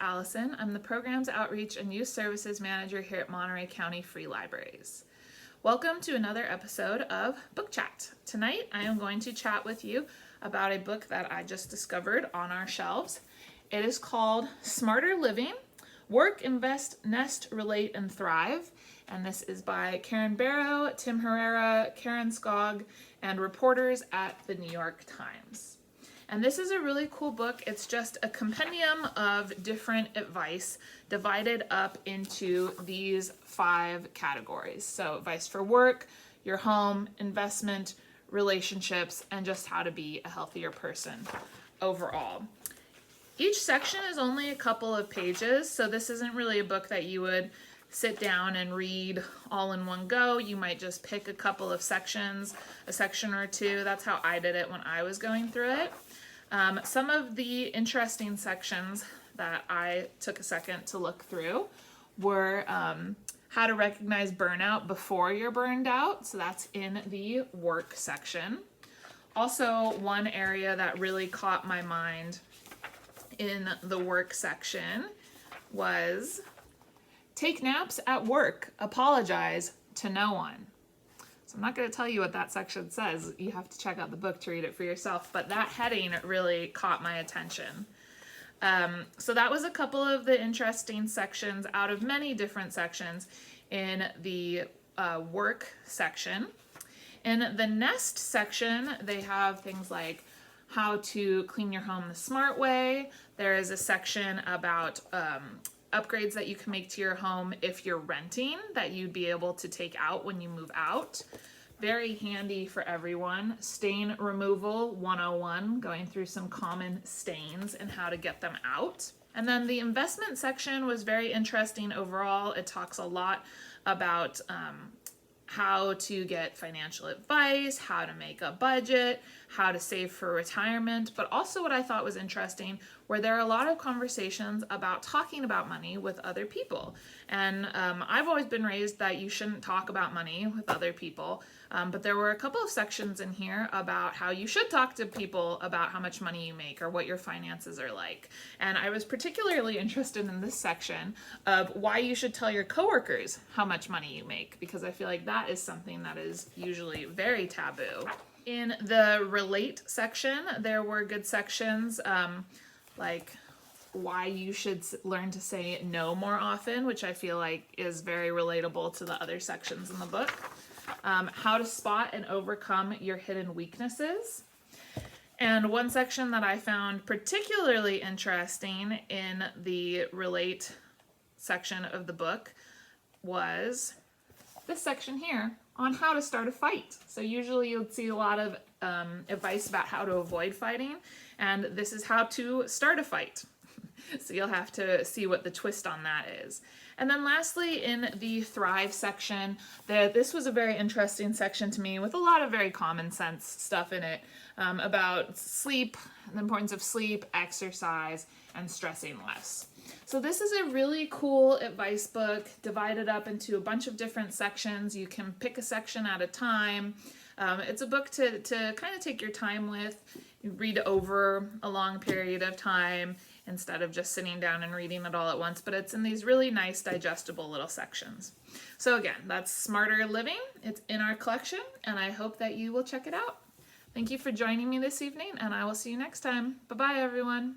Alison. I'm the Programs Outreach and Youth Services Manager here at Monterey County Free Libraries. Welcome to another episode of Book Chat. Tonight I am going to chat with you about a book that I just discovered on our shelves. It is called Smarter Living: Work, Invest, Nest, Relate, and Thrive. And this is by Karen Barrow, Tim Herrera, Karron Skog, and reporters at the New York Times. And this is a really cool book. It's just a compendium of different advice divided up into these 5 categories. So advice for work, your home, investment, relationships, and just how to be a healthier person overall. Each section is only a couple of pages, so this isn't really a book that you would sit down and read all in one go. You might just pick a couple of sections, a section or two. That's how I did it when I was going through it. Some of the interesting sections that I took a second to look through were how to recognize burnout before you're burned out. So that's in the work section. Also, one area that really caught my mind in the work section was take naps at work, apologize to no one. So I'm not going to tell you what that section says. You have to check out the book to read it for yourself, but that heading really caught my attention. So that was a couple of the interesting sections out of many different sections in the work section. In the nest section, they have things like how to clean your home the smart way. There is a section about upgrades that you can make to your home if you're renting that you'd be able to take out when you move out. Very handy for everyone. Stain removal 101, going through some common stains and how to get them out. And then the investment section was very interesting overall. It talks a lot about how to get financial advice, how to make a budget, how to save for retirement, but also what I thought was interesting where there are a lot of conversations about talking about money with other people. And I've always been raised that you shouldn't talk about money with other people, but there were a couple of sections in here about how you should talk to people about how much money you make or what your finances are like. And I was particularly interested in this section of why you should tell your coworkers how much money you make, because I feel like that is something that is usually very taboo. In the relate section, there were good sections like why you should learn to say no more often, which I feel like is very relatable to the other sections in the book. How to spot and overcome your hidden weaknesses. And one section that I found particularly interesting in the relate section of the book was this section here on how to start a fight. So usually you'll see a lot of advice about how to avoid fighting, and this is how to start a fight. So you'll have to see what the twist on that is. And then lastly, in the Thrive section, this was a very interesting section to me with a lot of very common sense stuff in it about sleep, the importance of sleep, exercise, and stressing less. So this is a really cool advice book divided up into a bunch of different sections. You can pick a section at a time. It's a book to kind of take your time with, read over a long period of time instead of just sitting down and reading it all at once, but it's in these really nice digestible little sections. So again, that's Smarter Living. It's in our collection, and I hope that you will check it out. Thank you for joining me this evening, and I will see you next time. Bye-bye, everyone.